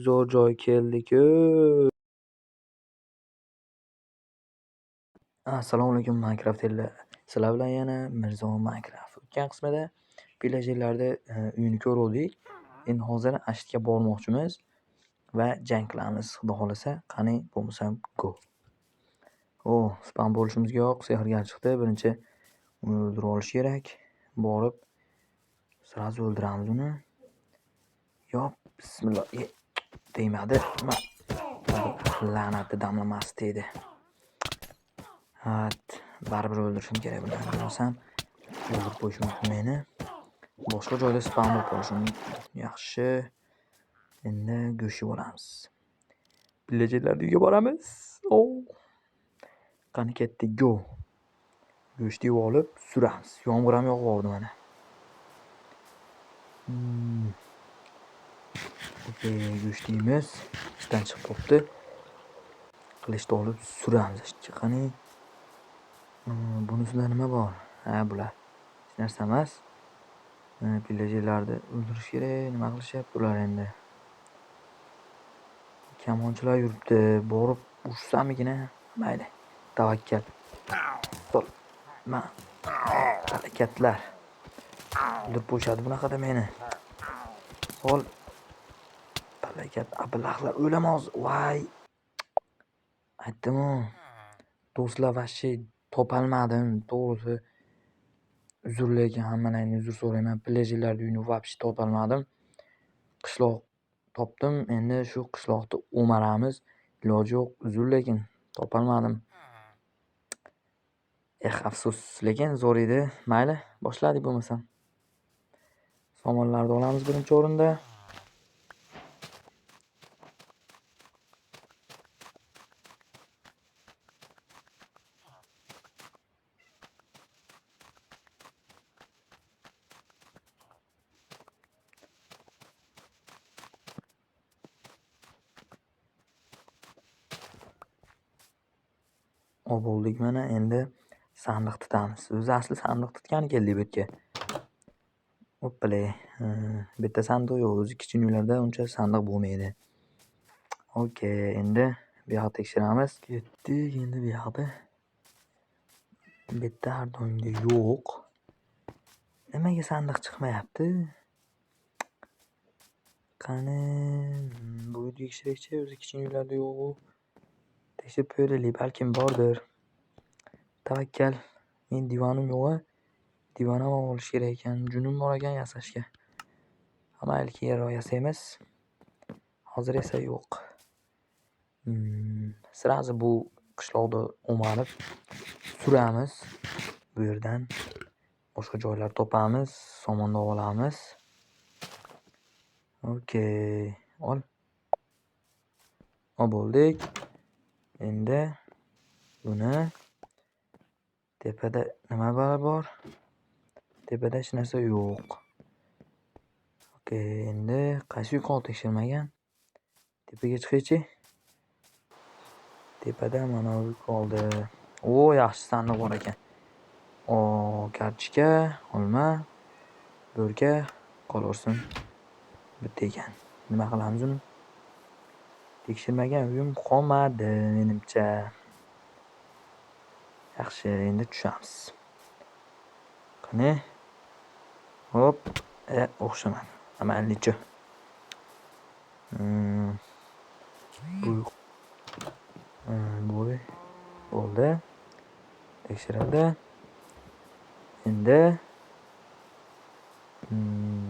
Zo'r joy keldik-ku. Assalomu alaykum Minecraft'chilar. Sizlar bilan yana Mirzo Minecraft. O'tgan qismida villagerlarda uyini ko'rdik. Endi hozir Ashtga bormoqchimiz va jang qilamiz. Xudo xolasa, qani bo'lmasam go. Spam bo'lishimizga yo'q, sehrgar chiqdi. Birinchi uni o'ldirib olish kerak. Borib sразу o'ldiramiz uni. Yo'q, bismillah. Tegmadi. La'natli damlamas deydi. Baribir o'ldirishim kerak bularni. Bo'lmasam o'ldirib qo'yishi mumkin meni. Boshqa joyda spam bo'lib qolishim yaxshi. Endi go'sht yeb olamiz. Villagerlarning uyiga boramiz. Qani ketdik, go. Go'sht yeb olib suramiz. Yomg'ir ham yog'yapti mana. Go'shtimiz ishdan chiqib qolibdi. Qilichni olib suramiz. Qani bunisida nima bor? Bular hech narsa emas. Villagerlarni o'ldirish kerak. Nima qilishyapti ular endi? Kamonchilar yuribdi. Borib ursamigina? Mayli. Tavakkal. Harakatlar. O'ldirib qo'yishadi bunaqada meni. Harakat ablahlar o'lamiz. Voy. Aytdim-ku. Do'stlar vashshe topolmadim. To'g'risi uzr, lekin hammalardan uzr so'rayman. Villagerlarning uyini vobshe topolmadim. Qishloq topdim. Endi shu qishloqni o'maramiz. Iloji yo'q, uzr, lekin topolmadim. Afsus, lekin zo'r edi. Mayli, boshladik bo'lmasam. Somonlarni olamiz birinchi o'rinda. Bo'ldik mana, endi sandiq tutamiz. O'zi asli sandiq tutgani keldik bu yerga. Hoppale. Bitta sandiq yo'q. O'zi kichik uylarda uncha sandiq bo'lmaydi. Endi bu yoqni tekshiramiz. Ketdik, endi bu yoqda. Bitta har doimda yo'q. Nimaga sandiq chiqmayapti? Qani bu yerga tekshiraychi. O'zi kichik uylarda yo'q u. Tekshirib ko'raylik, balkim bordir. Tavakkal. Men divonim yo'q. Divon ham olish kerak ekan. Junim bor ekan yasashga. Mayli, keyinroq yasaymiz. Hozir esa yo'q. Sразу bu qishloqni o'marib suramiz. Bu yerdan boshqa joylar topamiz, somonni olamiz. Ol. Bo'ldik. Endi buni tepada nima bor? Tepada hech narsa yo'q. Endi qaysi yuqori tekshirmagan? Tepaga chiqaychi. Tepada mana bu qoldi. Yaxshi sandiq bor ekan. Kartochka, olma, bo'rka qolaversin. Bitta ekan. Nima qilamiz uni? Tekshirmagan uyim qolmadi menimcha. Yaxshi, endi tushamiz. Qani? Hop, o'xshamadi. Amallichi. Bo'ldi. Tekshirildi. Endi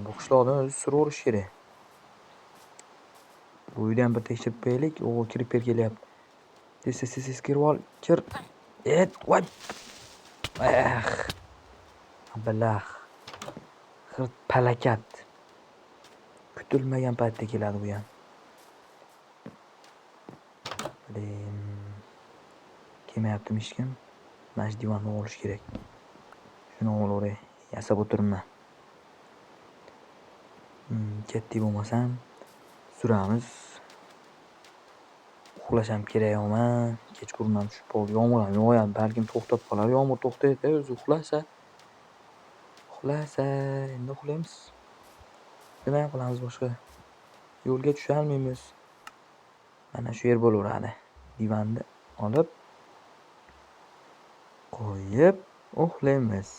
bu qishloqdan o'zi suraverish kerak. Bu uyda ham bir tekshirib qo'yaylik. Creeper kelyapti. Tez kirib ol. Kir. Voy. Ablah. Palakat. Kutilmagan paytda keladi bu ham. Kelmayaptimi hech kim? Mana shu divonni olish kerak. Shuni olaveray. Yasab o'tiribman. Ketdik bo'lmasam suramiz. Uxlasham kerakmi? Kechqurun ham tushib qoldi. Yomg'ir ham yog'yapti. Balkim to'xtab qolar. Yomg'ir to'xtaydi, o'zi uxlasa. Endi uxlaymiz. Nima qilamiz boshqa? Yo'lga tusha olmaymiz. Mana shu yer bo'laveradi. Divanni olib qo'yib uxlaymiz.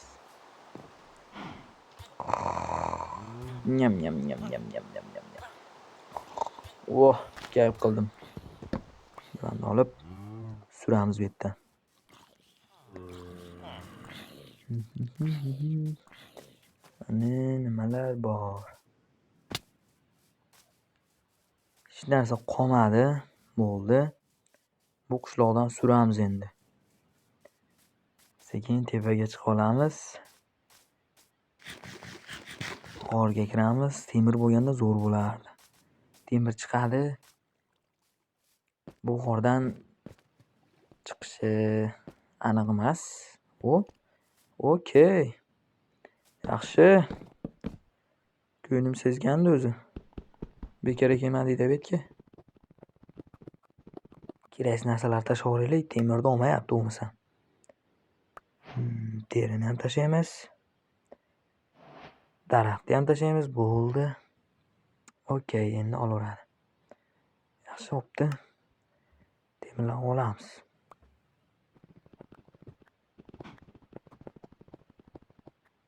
Nyam nyam nyam nyam nyam nyam nyam nyam. Oh, kayf qildim. Divanni olib suramiz bu yerdan. Mana nimalar bor. Hech narsa qolmadi. Bo'ldi. Bu qishloqdan suramiz endi. Sekin tepaga chiqa olamiz. G'orga kiramiz. Temir bo'lganda zo'r bo'lardi. Temir chiqadi. Bu g'ordan chiqishi aniq emas. Okey. Yaxshi. Ko'nglim sezgandi o'zi. Bekor kelmadi deb-ki. Kerak narsalar tashlab yuboraylik. Temirni olmayapti bo'lmasa. Terini ham tashlaymiz. Daraxtni ham tashlaymiz. Bo'ldi. Okey, endi olaveradi. Yaxshi bo'pti. Temirlarni olamiz.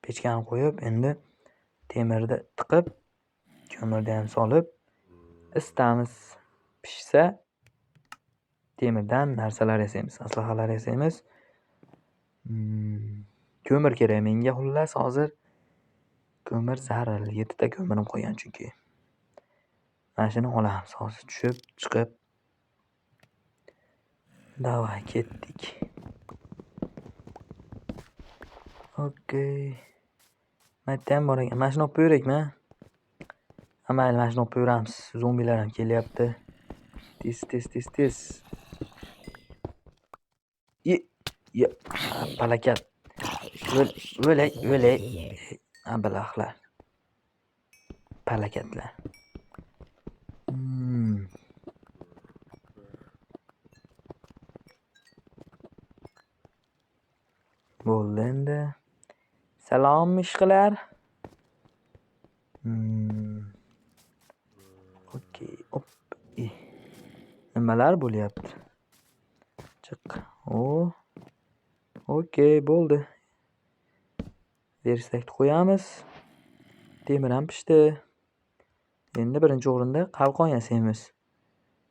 Pechkani qo'yib, endi temirni tiqib, ko'mirni ham solib, isitamiz. Pishsa, temirdan narsalar yasaymiz, aslahalar yasaymiz. Ko'mir kerak menga xullas hozir. Ko'mir zarur. 7 ta ko'mirim qolgan chunki. Mana shuni olamiz hozir tushib, chiqib. Davay, ketdik. Okey. Mayda ham bor ekan. Mana shuni olib qo'yaylikmi? Mayli, mana shuni olib qo'yamiz. Zombilar ham kelyapti. Tez. Palakat. O'lay. Abalahlar. Palakatlar. Bo'ldi endi. Salom ishqilar. Okey. Nimalar bo'lyapti? Chiq. Okey, bo'ldi. Versakni qo'yamiz. Temir ham pishdi. Endi birinchi o'rinda qalqon yasaymiz.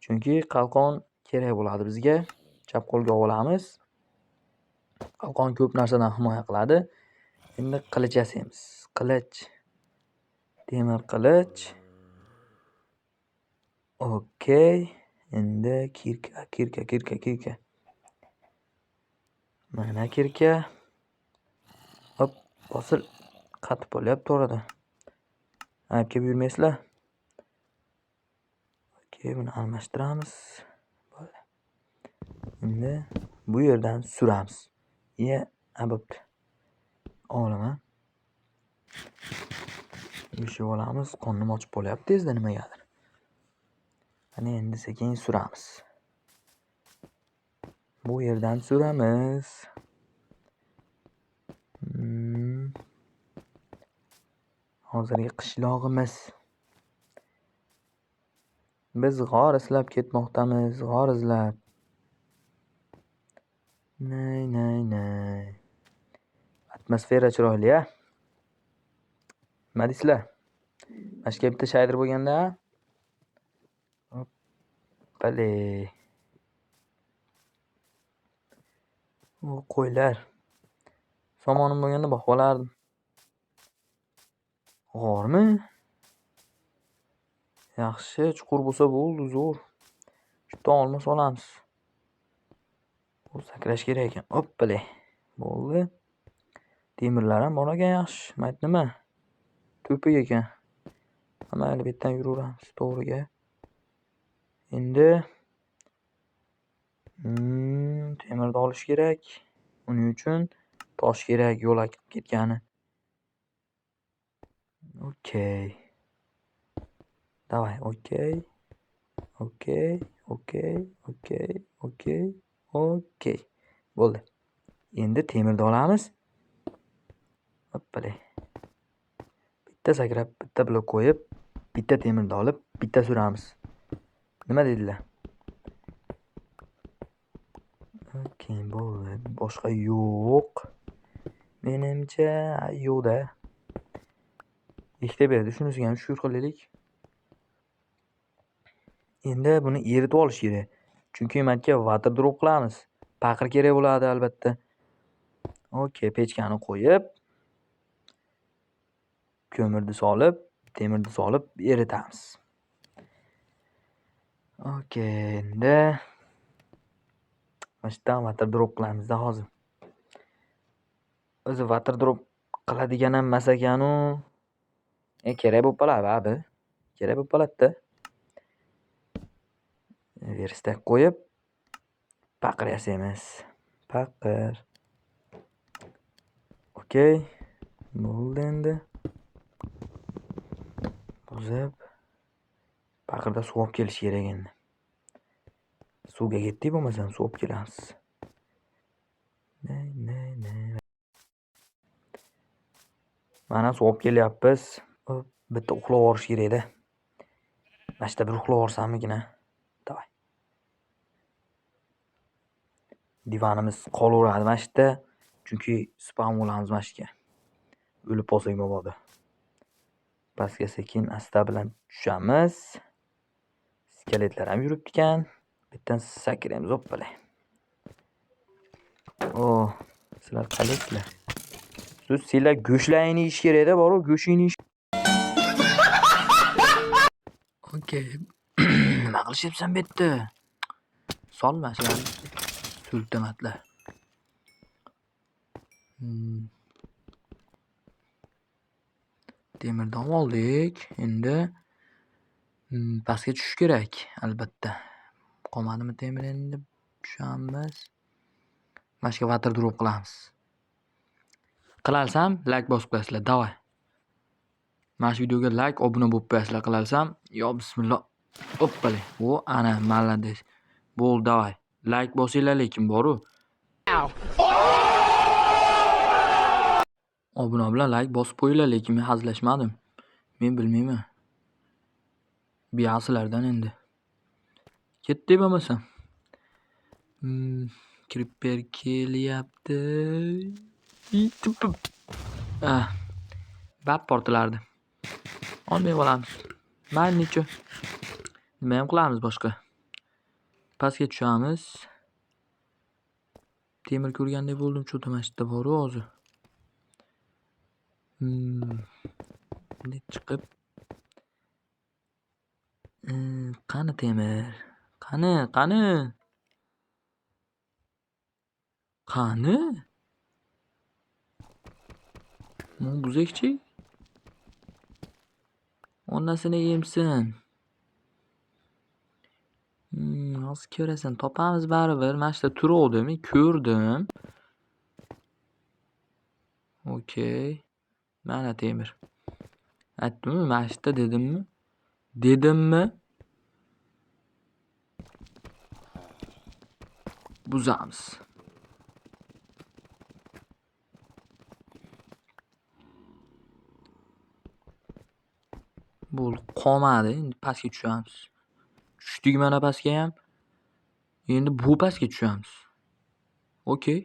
Chunki qalqon kerak bo'ladi bizga. Chap qo'lga olamiz. Qalqon ko'p narsadan himoya qiladi. Endi qilich yasaymiz. Qilich. Temir qilich. Okey. Endi kirka. Mana kirka. Hop, bosil. Qatib bo'lyapti orada. Aybga buyurmaysizlar. Okey, buni almashtiramiz. Bo'ldi. Endi bu yerdan suramiz. Bo'pti. Olaman. Yuvishib olamiz. Qornim ochib bo'lyapti tezda nimagadir. Mana endi sekin suramiz. Bu yerdan suramiz. Hozirgi qishlog'imiz. Biz g'or izlab ketmoqdamiz. G'or izlab. Nay. Atmosfera chiroyli, a? Nima deysizlar? Mana shu bitta shaydir bo'lganda. Hoppale. Qo'ylar. Somonim bo'lganda boqib olardim. G'ormi? Yaxshi, chuqur bo'lsa bo'ldi, zo'r. Bitta olma solamiz. Bu sakrash kerak ekan. Hoppale. Bo'ldi. Temirlar ham bor ekan, yaxshi. Mayt nima? To'pik ekan. Mayli, bu yerdan yuraveramiz to'g'riga. Endi temirni olish kerak. Uning uchun tosh kerak, yo'lak ketgani. Okey. Davay, okey. Bo'ldi. Endi temirni olamiz. Hoppale. Bitta sakrab, bitta blok qo'yib, bitta temirni olib, bitta suramiz. Nima dedilar? Keyin bo'ldi. Boshqa yo'q. Menimcha yo'q-da. Ikkita berdi. Shunisiga ham shukur qilaylik. Endi buni eritib olish kerak. Chunki menga water drop qilamiz. Paqir kerak bo'ladi albatta. Okey, pechkani qo'yib, ko'mirni solib, temirni solib eritamiz. Okey, endi mana shu yerdan water drop qilamiz-da hozir. O'zi water drop qiladigan ham emas ekan-u. Kerak bo'lib qoladi abi. Kerak bo'lib qoladi-da. Verstak qo'yib paqir yasaymiz. Paqir. Okey. Bo'ldi endi. Buzib paqirda suv olib kelish kerak endi. Suvga ketdik bo'lmasam suv olib kelamiz. Mana suv olib kelyapmiz. Bitta uxlab olish kerak-da. Mana shu bir uxlab olsammikin-a? Davay. Divanimiz qolaveradi mana shu yerda. Chunki spam olamiz mana shu yerga. O'lib qolsak mabodo. Pastga sekin asta bilan tushamiz. Skeletlar ham yuribdi ekan. Bittan sakraymiz, hoppalay. Sizlar qalaysizlar? Sizlar go'shlarini yeyish kerak-da, bor-ku, go'shingni yeyish. Okey. Nima qilishyapsan bu yerda? Solma shularni. Tultamatlar. Temirdan oldik. Endi pastga tushish kerak, albatta. Qolmadimi temir endi? Tushamiz. Mana shu water drop qilamiz. Qilalsam, like bosib qo'yasizlar, davay. Mana shu videoga like, obuna bo'lib qo'yasizlar qilalsam. Yo bismillah. Hoppalay. Ana malades. Bo'ldi, davay. Like bosinglar lekin boru. Obuna bilan like bosib qo'yinglar, lekin men hazillashmadim. Men bilmayman. Biyasizlardan endi. Ketdi bo'lmasam. Creeper kelyapti. Bab portlardi. Olmay qolamiz. Mayli-chi. Nima ham qilamiz boshqa? Pastga tushamiz. Temir ko'rgandek bo'ldim, cho'ta mashitda bor-ku hozir. Chiqib. Qani temir? Qani? Buzakchi? Onasini yemsin. Hozir ko'rasan, topamiz baribir. Mana shu yerda turuvdim, ko'rdim. Okey. Mana temir. Aytdimmi, mana shu yerda dedimmi? Buzamiz. Bo'ldi, qolmadi. Endi pastga tushamiz. Tushdik mana pastga ham. Endi bu pastga tushamiz. Okey.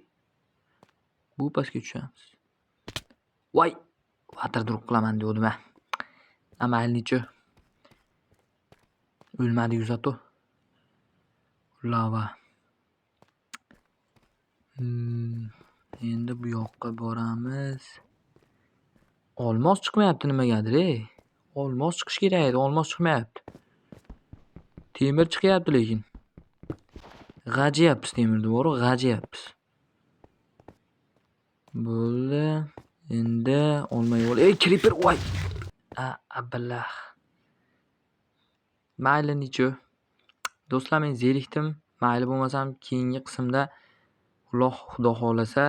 Bu pastga tushamiz. Voy, water drop qilaman dedim-a. Amalnichi. O'lmadi yuzato. Lava. Endi bu yoqqa boramiz. Olmos chiqmayapti nimagadir-ey. Olmos chiqish kerak edi, olmos chiqmayapti. Temir chiqyapti lekin. G'ajiyapmiz temirni, bor-ku, g'ajiyapmiz. Bo'ldi. Endi olmay ol. Creeper, voy. Abillah. Mayli-nichu. Do'stlar, men zerikdim. Mayli bo'lmasam keyingi qismda Xudo xolasa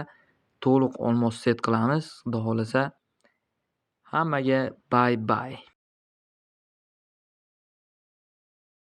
to'liq olmos set qilamiz. Xudo xolasa. Hammaga bye bye.